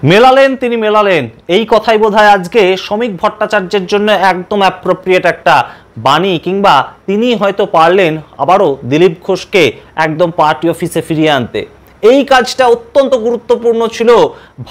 মেলালেন তিনি মেলালেন, এই কথাই বোধহয় আজকে শ্রমিক ভট্টাচার্যের জন্য একদম অ্যাপ্রোপ্রিয়েট একটা বাণী, কিংবা তিনি হয়তো পারলেন আবারও দিলীপ ঘোষকে একদম পার্টি অফিসে ফিরিয়ে আনতে। এই কাজটা অত্যন্ত গুরুত্বপূর্ণ ছিল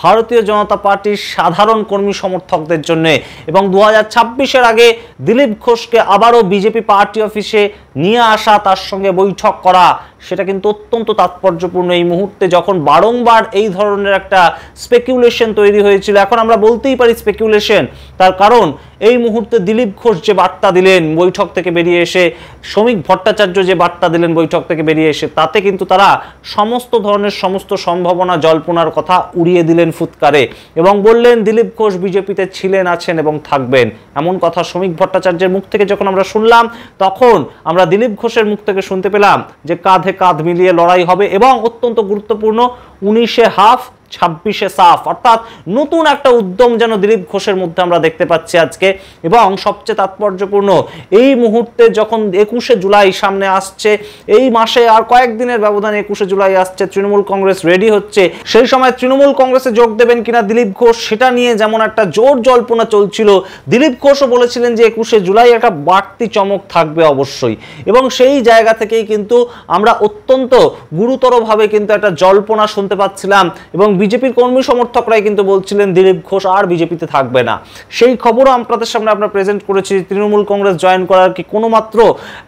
ভারতীয় জনতা পার্টির সাধারণ কর্মী সমর্থকদের জন্য, এবং 2026-এর আগে দিলীপ ঘোষকে আবারও বিজেপি পার্টি অফিসে নিয়ে আসা, তার সঙ্গে বৈঠক করা, সেটা কিন্তু অত্যন্ত তাৎপর্যপূর্ণ এই মুহূর্তে, যখন বারংবার এই ধরনের একটা স্পেকুলেশন তৈরি হয়েছিল। এখন আমরা বলতেই পারি স্পেকুলেশন, তার কারণ এই মুহূর্তে দিলীপ ঘোষ যে বার্তা দিলেন বৈঠক থেকে বেরিয়ে এসে, শ্রমিক ভট্টাচার্য যে বার্তা দিলেন বৈঠক থেকে বেরিয়ে এসে, তাতে কিন্তু তারা সমস্ত ধরনের সমস্ত সম্ভাবনা জল্পনার কথা উড়িয়ে দিলেন ফুৎকারে, এবং বললেন দিলীপ ঘোষ বিজেপিতে ছিলেন, আছেন এবং থাকবেন। এমন কথা শ্রমিক ভট্টাচার্যের মুখ থেকে যখন আমরা শুনলাম, তখন আমরা দিলীপ ঘোষের মুখ থেকে শুনতে পেলাম যে কাঁধে কাঁধ মিলিয়ে লড়াই হবে, এবং অত্যন্ত গুরুত্বপূর্ণ 19-এ হাফ 26-এ সাফ, অর্থাৎ নতুন একটা উদ্যম যেন দিলীপ ঘোষের মধ্যে আমরা দেখতে পাচ্ছি আজকে। এবং সবচেয়ে তাৎপর্যপূর্ণ, এই মুহূর্তে যখন 21শে জুলাই সামনে আসছে, এই মাসে আর কয়েকদিনের ব্যবধানে 21শে জুলাই আসছে, তৃণমূল কংগ্রেস রেডি হচ্ছে, সেই সময় তৃণমূল কংগ্রেসে যোগ দেবেন কিনা দিলীপ ঘোষ, সেটা নিয়ে যেমন একটা জোর জল্পনা চলছিল। দিলীপ ঘোষও বলেছিলেন যে 21শে জুলাই একটা বাড়তি চমক থাকবে অবশ্যই, এবং সেই জায়গা থেকেই কিন্তু আমরা অত্যন্ত গুরুতরভাবে কিন্তু একটা জল্পনা শুনতে পাচ্ছিলাম, এবং বিজেপির কর্মী সমর্থকরাই কিন্তু বলছিলেন দিলীপ ঘোষ আর বিজেপিতে থাকবে না। সেই খবরও আপনাদের সামনে আমরা প্রেজেন্ট করেছি। তৃণমূল কংগ্রেস জয়েন করার কি কোনো মাত্র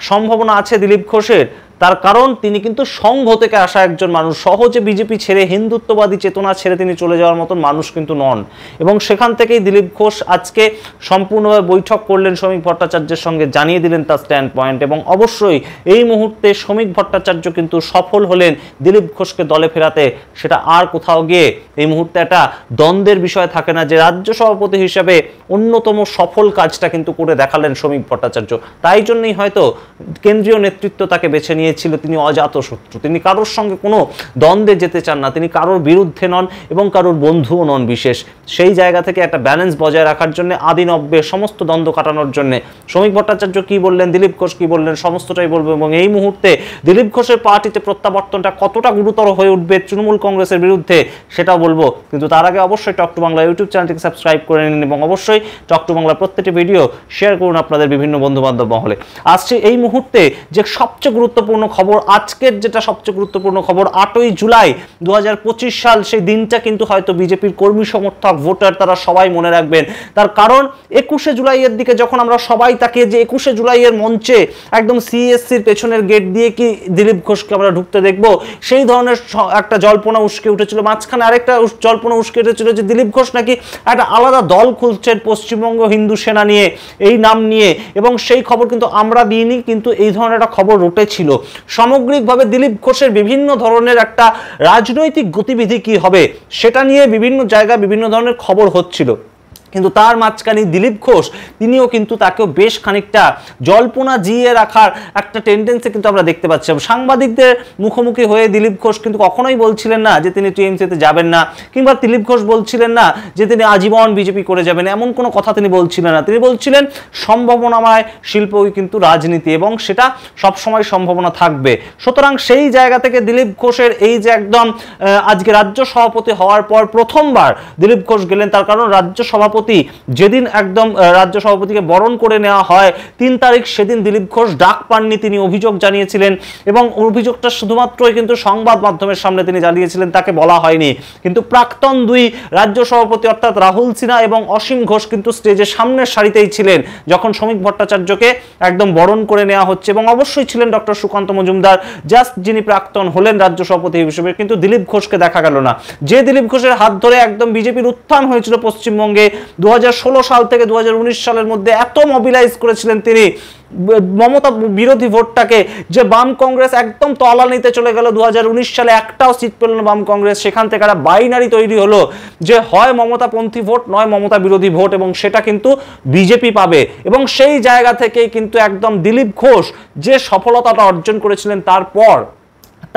সম্ভাবনা আছে দিলীপ ঘোষের? তার কারণ তিনি কিন্তু সংঘ থেকে আসা একজন মানুষ, সহজে বিজেপি ছেড়ে, হিন্দুত্ববাদী চেতনা ছেড়ে তিনি চলে যাওয়ার মতন মানুষ কিন্তু নন। এবং সেখান থেকেই দিলীপ ঘোষ আজকে সম্পূর্ণভাবে বৈঠক করলেন শ্রমিক ভট্টাচার্যের সঙ্গে, জানিয়ে দিলেন তার স্ট্যান্ড পয়েন্ট, এবং অবশ্যই এই মুহূর্তে শ্রমিক ভট্টাচার্য কিন্তু সফল হলেন দিলীপ ঘোষকে দলে ফেরাতে। সেটা আর কোথাও গিয়ে এই মুহূর্তে একটা দ্বন্দ্বের বিষয় থাকে না, যে রাজ্য সভাপতি হিসাবে অন্যতম সফল কাজটা কিন্তু করে দেখালেন শ্রমিক ভট্টাচার্য। তাই জন্যই হয়তো কেন্দ্রীয় নেতৃত্ব তাকে বেছে নিয়ে ছিল। তিনি অজাত শত্রু, তিনি কারোর সঙ্গে কোনো দ্বন্দ্বে যেতে চান না, তিনি কারোর বিরুদ্ধে নন এবং কারোর বন্ধুও নন বিশেষ। সেই জায়গা থেকে একটা ব্যালেন্স বজায় রাখার জন্য, আদি নব্যে সমস্ত দ্বন্দ্ব কাটানোর জন্য শ্রমিক ভট্টাচার্য কি বললেন, দিলীপ ঘোষ কি বললেন, সমস্তটাই বলবো। এবং এই মুহূর্তে দিলীপ ঘোষের পার্টিতে প্রত্যাবর্তনটা কতটা গুরুতর হয়ে উঠবে তৃণমূল কংগ্রেসের বিরুদ্ধে সেটাও বলবো। কিন্তু তার আগে অবশ্যই টক টু বাংলা ইউটিউব চ্যানেলটিকে সাবস্ক্রাইব করে নিন, এবং অবশ্যই টক টু বাংলার প্রত্যেকটি ভিডিও শেয়ার করুন আপনাদের বিভিন্ন বন্ধু বান্ধব মহলে। আসছে এই মুহূর্তে যে সবচেয়ে গুরুত্বপূর্ণ খবর, আজকের যেটা সবচেয়ে গুরুত্বপূর্ণ খবর, 8ই জুলাই 2025 সাল, সেই দিনটা কিন্তু হয়তো বিজেপির কর্মী সমর্থক ভোটার তারা সবাই মনে রাখবেন। তার কারণ 21শে জুলাইয়ের দিকে যখন আমরা সবাই তাকিয়ে, যে 21শে জুলাইয়ের মঞ্চে একদম সিএসসির পেছনের গেট দিয়ে কি দিলীপ ঘোষকে আমরা ঢুকতে দেখব, সেই ধরনের একটা জল্পনা উস্কে উঠেছিল। মাঝখানে আরেকটা জল্পনা উস্কে উঠেছিল যে দিলীপ ঘোষ নাকি একটা আলাদা দল খুলছেন পশ্চিমবঙ্গ হিন্দু সেনা নিয়ে, এই নাম নিয়ে, এবং সেই খবর কিন্তু আমরা দিইনি, কিন্তু এই ধরনের একটা খবর রটেছিল। সামগ্রিকভাবে দিলীপ ঘোষের বিভিন্ন ধরনের একটা রাজনৈতিক গতিবিধি কি হবে সেটা নিয়ে বিভিন্ন জায়গায় বিভিন্ন ধরনের খবর হচ্ছিল। কিন্তু তার মাঝখানে দিলীপ ঘোষ তিনিও কিন্তু তাকেও বেশ খানিকটা জল্পনা জিয়ে রাখার একটা টেন্ডেন্সি কিন্তু আমরা দেখতে পাচ্ছি। সাংবাদিকদের মুখোমুখি হয়ে দিলীপ ঘোষ কিন্তু কখনোই বলছিলেন না যে তিনি টিএমসিতে যাবেন না, কিংবা দিলীপ ঘোষ বলছিলেন না যে তিনি আজীবন বিজেপি করে যাবেন, এমন কোনো কথা তিনি বলছিলেন না। তিনি বলছিলেন সম্ভাবনাময় শিল্পই কিন্তু রাজনীতি, এবং সেটা সবসময় সম্ভাবনা থাকবে। সুতরাং সেই জায়গা থেকে দিলীপ ঘোষের এই যে একদম আজকে রাজ্য সভাপতি হওয়ার পর প্রথমবার দিলীপ ঘোষ গেলেন, তার কারণ রাজ্য সভাপতি যেদিন একদম রাজ্য সভাপতিকে বরণ করে নেওয়া হয় 3 তারিখ, সেদিন দিলীপ ঘোষ ডাক পাননি, তিনি অভিযোগ জানিয়েছিলেন, এবং অভিযোগটা শুধুমাত্রই কিন্তু সংবাদ মাধ্যমের সামনে তিনি জানিয়েছিলেন, তাকে বলা হয়নি। কিন্তু প্রাক্তন 2 রাজ্য সভাপতি অর্থাৎ রাহুল সিনহা এবং অসীম ঘোষ কিন্তু স্টেজের সামনের সারিতেই ছিলেন যখন শ্রমিক ভট্টাচার্যকে একদম বরণ করে নেওয়া হচ্ছে, এবং অবশ্যই ছিলেন ডক্টর সুকান্ত মজুমদার, জাস্ট যিনি প্রাক্তন হলেন রাজ্য সভাপতি হিসেবে। কিন্তু দিলীপ ঘোষকে দেখা গেল না, যে দিলীপ ঘোষের হাত ধরে একদম বিজেপির উত্থান হয়েছিল পশ্চিমবঙ্গে 2016 সাল থেকে 2019 সালের মধ্যে, এত মোবিলাইজ করেছিলেন তিনি মমতা বিরোধী ভোটটাকে, যে বাম কংগ্রেস একদম তলানিতে চলে গেল। 2019 সালে একটাও সিট পেল না বাম কংগ্রেস, সেখান থেকে একটা বাইনারি তৈরি হলো যে হয় মমতাপন্থী ভোট নয় মমতা বিরোধী ভোট, এবং সেটা কিন্তু বিজেপি পাবে। এবং সেই জায়গা থেকেই কিন্তু একদম দিলীপ ঘোষ যে সফলতাটা অর্জন করেছিলেন, তারপর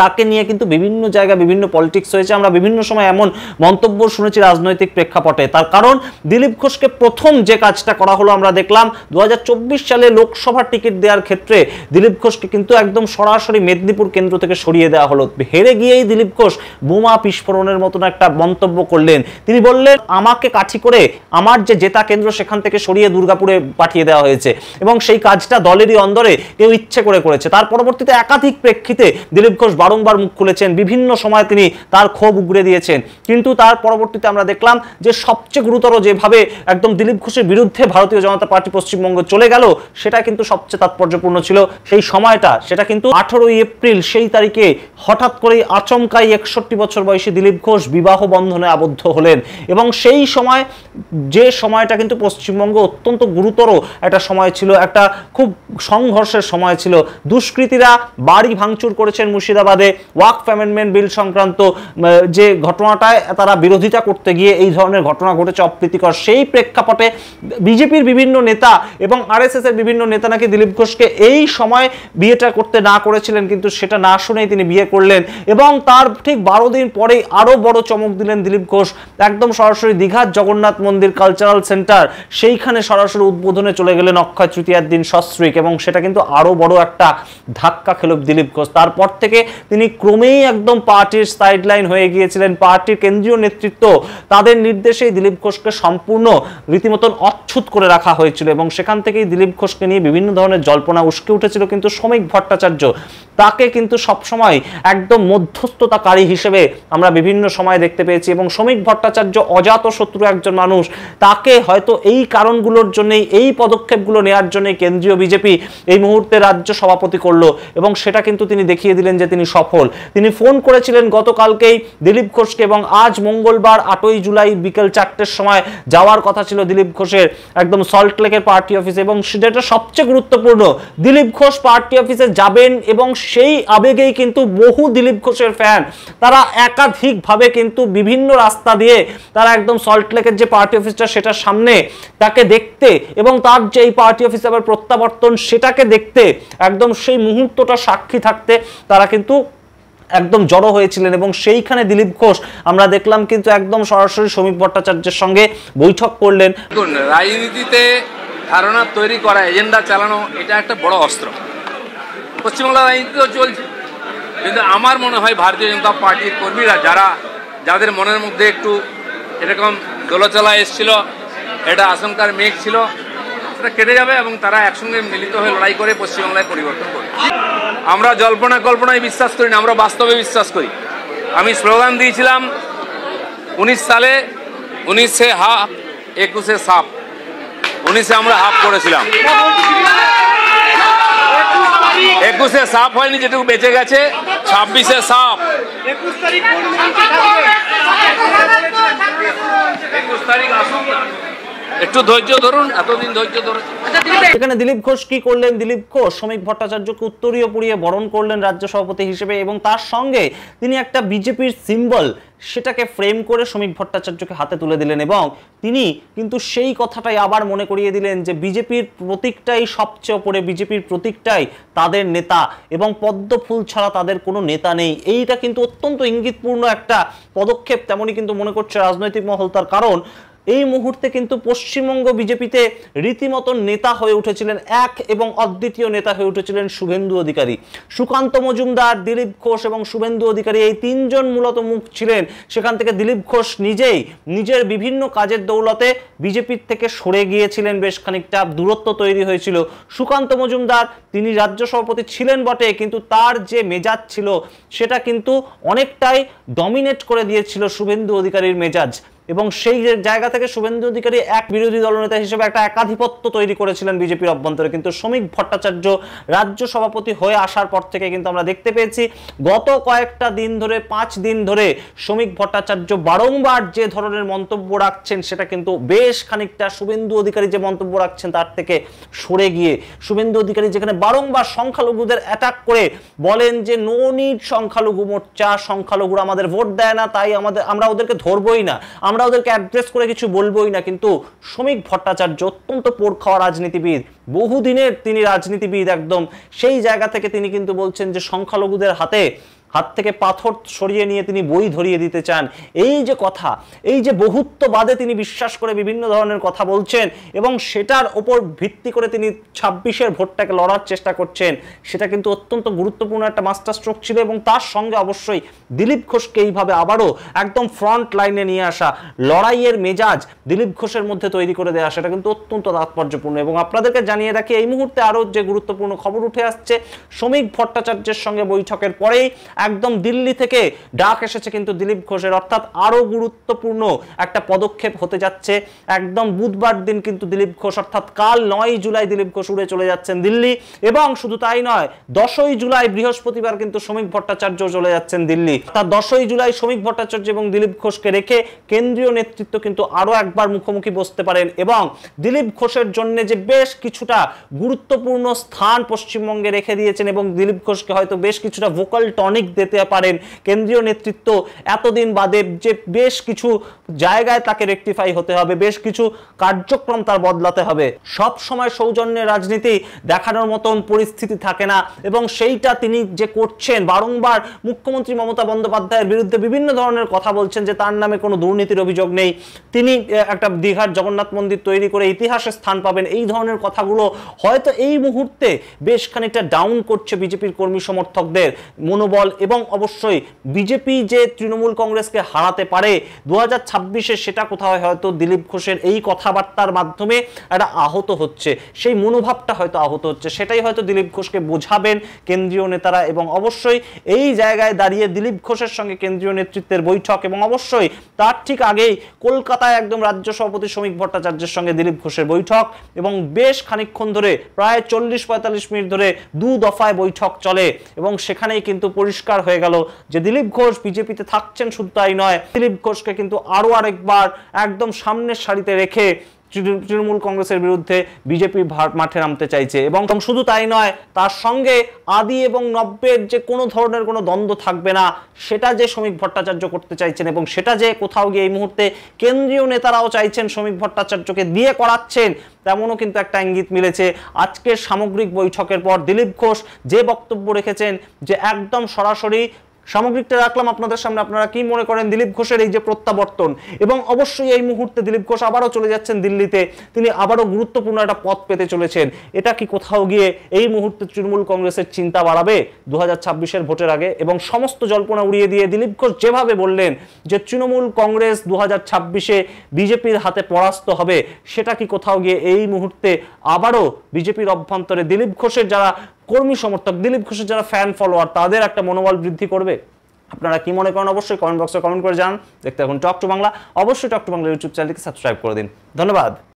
তাকে নিয়ে কিন্তু বিভিন্ন জায়গায় বিভিন্ন পলিটিক্স হয়েছে। আমরা বিভিন্ন সময় এমন মন্তব্য শুনেছি রাজনৈতিক প্রেক্ষাপটে। তার কারণ দিলীপ ঘোষকে প্রথম যে কাজটা করা হলো আমরা দেখলাম 2024 সালে লোকসভার টিকিট দেওয়ার ক্ষেত্রে দিলীপ ঘোষকে কিন্তু একদম সরাসরি মেদিনীপুর কেন্দ্র থেকে সরিয়ে দেওয়া হলো। হেরে গিয়েই দিলীপ ঘোষ বোমা বিস্ফোরণের মতন একটা মন্তব্য করলেন। তিনি বললেন আমাকে কাঠি করে আমার যে জেতা কেন্দ্র সেখান থেকে সরিয়ে দুর্গাপুরে পাঠিয়ে দেওয়া হয়েছে এবং সেই কাজটা দলেরই অন্দরে কেউ ইচ্ছে করে করেছে। তার পরবর্তীতে একাধিক প্রেক্ষিতে দিলীপ ঘোষ বারংবার মুখ খুলেছেন, বিভিন্ন সময় তিনি তার ক্ষোভ উগরে দিয়েছেন। কিন্তু তার পরবর্তীতে আমরা দেখলাম যে সবচেয়ে গুরুতর যেভাবে একদম দিলীপ ঘোষের বিরুদ্ধে ভারতীয় জনতা পার্টি পশ্চিমবঙ্গ চলে গেল সেটা কিন্তু সবচেয়ে তাৎপর্যপূর্ণ ছিল। সেই সময়টা সেটা কিন্তু 18 এপ্রিল সেই তারিখে হঠাৎ করেই আচমকাই 61 বছর বয়সী দিলীপ ঘোষ বিবাহ বন্ধনে আবদ্ধ হলেন এবং সেই সময় যে সময়টা কিন্তু পশ্চিমবঙ্গ অত্যন্ত গুরুতর একটা সময় ছিল, একটা খুব সংঘর্ষের সময় ছিল। দুষ্কৃতীরা বাড়ি ভাঙচুর করেছেন মুর্শিদাবাদে, ওয়াকফ অ্যামেন্ডমেন্ট বিল সংক্রান্ত যে ঘটনাটায় তারা বিরোধিতা করতে গিয়ে এই ধরনের ঘটনা ঘটেছে অপ্রীতিকর। সেই প্রেক্ষাপটে বিজেপির বিভিন্ন নেতা এবং আরএসএস এর বিভিন্ন নেতা নাকি দিলীপ ঘোষকে এই সময় বিয়েটা করতে না করেছিলেন, কিন্তু সেটা না শুনেই তিনি বিয়ে করলেন এবং তার ঠিক 12 দিন পরেই আরো বড় চমক দিলেন দিলীপ ঘোষ। একদম সরাসরি দীঘার জগন্নাথ মন্দির কালচারাল সেন্টার সেইখানে সরাসরি উদ্বোধনে চলে গেলেন অক্ষয় তৃতীয়ার দিন সস্ত্রীক এবং সেটা কিন্তু আরো বড় একটা ধাক্কা খেল দিলীপ ঘোষ। তারপর থেকে তিনি ক্রমেই একদম পার্টির সাইডলাইন হয়ে গিয়েছিলেন। পার্টির কেন্দ্রীয় নেতৃত্ব তাদের নির্দেশেই দিলীপ ঘোষকে সম্পূর্ণ রীতিমতন অচ্ছুত করে রাখা হয়েছিল এবং সেখান থেকেই দিলীপ ঘোষকে নিয়ে বিভিন্ন ধরনের জল্পনা উস্কে উঠেছিল। কিন্তু শ্রমিক ভট্টাচার্য তাকে কিন্তু সবসময় একদম মধ্যস্থতাকারী হিসেবে আমরা বিভিন্ন সময় দেখতে পেয়েছি এবং শ্রমিক ভট্টাচার্য অজাত শত্রু একজন মানুষ। তাকে হয়তো এই কারণগুলোর জন্যই, এই পদক্ষেপগুলো নেওয়ার জন্যই কেন্দ্রীয় বিজেপি এই মুহূর্তে রাজ্য সভাপতি করলো এবং সেটা কিন্তু তিনি দেখিয়ে দিলেন যে তিনি সফল। তিনি ফোন করেছিলেন গতকালকেই দিলীপ ঘোষকে এবং আজ মঙ্গলবার 8ই জুলাই বিকেল 4টের সময় যাওয়ার কথা ছিল দিলীপ ঘোষের একদম সল্টলেকের পার্টি অফিসে এবং যেটা সবচেয়ে গুরুত্বপূর্ণ দিলীপ ঘোষ পার্টি অফিসে যাবেন এবং সেই আবেগেই কিন্তু বহু দিলীপ ঘোষের ফ্যান তারা একাধিকভাবে কিন্তু বিভিন্ন রাস্তা দিয়ে তারা একদম সল্টলেকের যে পার্টি অফিসটা সেটার সামনে তাকে দেখতে এবং তার যে এই পার্টি অফিসে আবার প্রত্যাবর্তন সেটাকে দেখতে একদম সেই মুহূর্তটা সাক্ষী থাকতে তারা কিন্তু একদম জড়ো হয়েছিলেন এবং সেইখানে দিলীপ ঘোষ আমরা দেখলাম কিন্তু একদম সরাসরি শ্রমিক ভট্টাচার্যের সঙ্গে বৈঠক করলেন। রাজনীতিতে ধারণা তৈরি করা, এজেন্ডা চালানো এটা একটা বড় অস্ত্র পশ্চিমবাংলার রাজনীতিতেও চলছে। কিন্তু আমার মনে হয় ভারতীয় জনতা পার্টির কর্মীরা যাদের মনের মধ্যে একটু এরকম দোলাচলা এসেছিল, এটা আশঙ্কার মেঘ ছিল, সেটা কেটে যাবে এবং তারা একসঙ্গে মিলিত হয়ে লড়াই করে পশ্চিমবাংলায় পরিবর্তন করবে। আমরা জল্পনা কল্পনায় বিশ্বাস করি না, আমরা বাস্তবে বিশ্বাস করি। আমি স্লোগান দিয়েছিলাম 19 সালে 19-এ হাফ 21-এ সাফ। 19-এ আমরা হাফ করেছিলাম, 21-এ সাফ হয়নি, যেটুকু বেঁচে গেছে 26-এ সাফ। 21 তারিখ আসুন, একটু ধৈর্য ধরুন, এতদিন ধৈর্য ধরুন। এখানে দিলীপ ঘোষ কি করলেন? দিলীপ ঘোষ শ্রমিক ভট্টাচার্যকে উত্তরীয় পরিয়ে বরণ করলেন রাজ্য সভাপতি হিসেবে এবং তার সঙ্গে তিনি একটা বিজেপির সিম্বল সেটাকে ফ্রেম করে শ্রমিক ভট্টাচার্যকে হাতে তুলে দিলেন এবং তিনি কিন্তু সেই কথাটাই আবার মনে করিয়ে দিলেন যে বিজেপির প্রতীকটাই সবচেয়ে ওপরে, বিজেপির প্রতীকটাই তাদের নেতা এবং পদ্ম ফুল ছাড়া তাদের কোনো নেতা নেই। এইটা কিন্তু অত্যন্ত ইঙ্গিতপূর্ণ একটা পদক্ষেপ তেমনই কিন্তু মনে করছে রাজনৈতিক মহল। তার কারণ এই মুহূর্তে কিন্তু পশ্চিমবঙ্গ বিজেপিতে রীতিমতন নেতা হয়ে উঠেছিলেন, এক এবং অদ্বিতীয় নেতা হয়ে উঠেছিলেন শুভেন্দু অধিকারী। সুকান্ত মজুমদার, দিলীপ ঘোষ এবং শুভেন্দু অধিকারী এই তিনজন মূলত মুখ ছিলেন। সেখান থেকে দিলীপ ঘোষ নিজেই নিজের বিভিন্ন কাজের দৌলতে বিজেপির থেকে সরে গিয়েছিলেন, বেশ খানিকটা দূরত্ব তৈরি হয়েছিল। সুকান্ত মজুমদার তিনি রাজ্য সভাপতি ছিলেন বটে, কিন্তু তার যে মেজাজ ছিল সেটা কিন্তু অনেকটাই ডমিনেট করে দিয়েছিল শুভেন্দু অধিকারীর মেজাজ এবং সেই জায়গা থেকে শুভেন্দু অধিকারী এক বিরোধী দলনেতা হিসেবে একটা একাধিপত্য তৈরি করেছিলেন বিজেপির অভ্যন্তরে। কিন্তু শ্রমিক ভট্টাচার্য রাজ্য সভাপতি হয়ে আসার পর থেকে কিন্তু আমরা দেখতে পেয়েছি গত কয়েকটা দিন ধরে, 5 দিন ধরে শ্রমিক ভট্টাচার্য বারংবার যে ধরনের মন্তব্য রাখছেন সেটা কিন্তু বেশ খানিকটা শুভেন্দু অধিকারী যে মন্তব্য রাখছেন তার থেকে সরে গিয়ে শুভেন্দু অধিকারী যেখানে বারংবার সংখ্যালঘুদের অ্যাটাক করে বলেন যে নো নিড সংখ্যালঘু মোর্চা, সংখ্যালঘুরা আমাদের ভোট দেয় না, তাই আমরা ওদেরকে ধরবই না, আমরা ওদেরকে অ্যাড্রেস করে কিছু বলবোই না। কিন্তু শ্রমিক ভট্টাচার্য অত্যন্ত পোড় খাওয়া রাজনীতিবিদ, বহুদিনের তিনি রাজনীতিবিদ একদম, সেই জায়গা থেকে তিনি কিন্তু বলছেন যে সংখ্যালঘুদের হাতে হাত থেকে পাথর সরিয়ে নিয়ে তিনি বই ধরিয়ে দিতে চান। এই যে কথা, এই যে বহুত্ববাদে তিনি বিশ্বাস করে বিভিন্ন ধরনের কথা বলছেন এবং সেটার ওপর ভিত্তি করে তিনি 26-এর ভোটটাকে লড়ার চেষ্টা করছেন, সেটা কিন্তু অত্যন্ত গুরুত্বপূর্ণ একটা মাস্টার স্ট্রোক ছিল। এবং তার সঙ্গে অবশ্যই দিলীপ ঘোষকে এইভাবে আবারও একদম ফ্রন্ট লাইনে নিয়ে আসা, লড়াইয়ের মেজাজ দিলীপ ঘোষের মধ্যে তৈরি করে দেওয়া, সেটা কিন্তু অত্যন্ত তাৎপর্যপূর্ণ। এবং আপনাদেরকে জানিয়ে রাখি, এই মুহূর্তে আরও যে গুরুত্বপূর্ণ খবর উঠে আসছে, শ্রমিক ভট্টাচার্যের সঙ্গে বৈঠকের পরেই একদম দিল্লি থেকে ডাক এসেছে কিন্তু দিলীপ ঘোষের, অর্থাৎ আরও গুরুত্বপূর্ণ একটা পদক্ষেপ হতে যাচ্ছে। একদম বুধবার দিন কিন্তু দিলীপ ঘোষ, অর্থাৎ কাল 9 জুলাই দিলীপ ঘোষ উড়ে চলে যাচ্ছেন দিল্লি। এবং শুধু তাই নয়, 10ই জুলাই বৃহস্পতিবার কিন্তু শ্রমিক ভট্টাচার্য চলে যাচ্ছেন দিল্লি। অর্থাৎ 10ই জুলাই শ্রমিক ভট্টাচার্য এবং দিলীপ ঘোষকে রেখে কেন্দ্রীয় নেতৃত্ব কিন্তু আরো একবার মুখোমুখি বসতে পারেন। এবং দিলীপ ঘোষের জন্য যে বেশ কিছুটা গুরুত্বপূর্ণ স্থান পশ্চিমবঙ্গে রেখে দিয়েছেন এবং দিলীপ ঘোষকে হয়তো বেশ কিছুটা ভোকাল টনিক দিতে পারেন কেন্দ্রীয় নেতৃত্ব। এতদিন বাদে যে বেশ কিছু জায়গায় তাকে রেকটিফাই হতে হবে, বেশ কিছু কার্যক্রম তার বদলাতে হবে। সব সময় সৌজন্যের রাজনীতি দেখানোর মতন পরিস্থিতি থাকে না এবং সেইটা তিনি যে করছেন, বারংবার মুখ্যমন্ত্রী মমতা বন্দ্যোপাধ্যায়ের বিরুদ্ধে বিভিন্ন ধরনের কথা বলছেন যে তার নামে কোনো দুর্নীতির অভিযোগ নেই, তিনি একটা দীঘার জগন্নাথ মন্দির তৈরি করে ইতিহাসে স্থান পাবেন। এই ধরনের কথাগুলো হয়তো এই মুহূর্তে বেশ খানিকটা ডাউন করছে বিজেপির কর্মী সমর্থকদের মনোবল। এবং অবশ্যই বিজেপি যে তৃণমূল কংগ্রেসকে হারাতে পারে 2026-এ, সেটা কোথাও হয়তো দিলীপ ঘোষের এই কথাবার্তার মাধ্যমে একটা আহত হচ্ছে, সেই মনোভাবটা হয়তো আহত হচ্ছে। সেটাই হয়তো দিলীপ ঘোষকে বোঝাবেন কেন্দ্রীয় নেতারা। এবং অবশ্যই এই জায়গায় দাঁড়িয়ে দিলীপ ঘোষের সঙ্গে কেন্দ্রীয় নেতৃত্বের বৈঠক এবং অবশ্যই তার ঠিক আগেই কলকাতায় একদম রাজ্য সভাপতি শ্রমিক ভট্টাচার্যের সঙ্গে দিলীপ ঘোষের বৈঠক এবং বেশ খানিকক্ষণ ধরে প্রায় 40-45 মিনিট ধরে 2 দফায় বৈঠক চলে। এবং সেখানেই কিন্তু পরিষ্কার হয়ে গেল যে দিলীপ ঘোষ বিজেপিতে থাকছেন। শুধু তাই নয়, দিলীপ ঘোষকে কিন্তু আরো আরেকবার একদম সামনের সারিতে রেখে তৃণমূল কংগ্রেসের বিরুদ্ধে বিজেপি মাঠে নামতে চাইছে। এবং শুধু তাই নয়, তার সঙ্গে আদি এবং নব্যের যে কোনো ধরনের কোনো দ্বন্দ্ব থাকবে না, সেটা যে শ্রমিক ভট্টাচার্য করতে চাইছেন এবং সেটা যে কোথাও গিয়ে এই মুহূর্তে কেন্দ্রীয় নেতারাও চাইছেন শ্রমিক ভট্টাচার্যকে দিয়ে করাচ্ছেন, তেমনও কিন্তু একটা ইঙ্গিত মিলেছে আজকের সামগ্রিক বৈঠকের পর। দিলীপ ঘোষ যে বক্তব্য রেখেছেন যে একদম সরাসরি, সামগ্রিকটা রাখলাম আপনাদের সামনে, আপনারা কি মনে করেন দিলীপ ঘোষের এই যে প্রত্যাবর্তন? এবং অবশ্যই এই মুহূর্তে দিলীপ ঘোষ আবারও চলে যাচ্ছেন দিল্লিতে, তিনি আবারও গুরুত্বপূর্ণ একটা পদ পেতে চলেছেন। এটা কি কোথাও গিয়ে এই মুহূর্তে তৃণমূল কংগ্রেসের চিন্তা বাড়াবে 2026-এর ভোটের আগে? এবং সমস্ত জল্পনা উড়িয়ে দিয়ে দিলীপ ঘোষ যেভাবে বললেন যে তৃণমূল কংগ্রেস 2026-এ বিজেপির হাতে পরাস্ত হবে, সেটা কি কোথাও গিয়ে এই মুহূর্তে আবারও বিজেপির অভ্যন্তরে দিলীপ ঘোষের যারা কর্মী সমর্থক, দিলীপ ঘোষের যারা ফ্যান ফলোয়ার, তাদের একটা মনোবল বৃদ্ধি করবে? আপনারা কি মনে করেন অবশ্যই কমেন্ট বক্সে কমেন্ট করে জানান। দেখতে এখন টক টু বাংলা, অবশ্যই টক টু বাংলা ইউটিউব চ্যানেলকে সাবস্ক্রাইব করে দিন। ধন্যবাদ।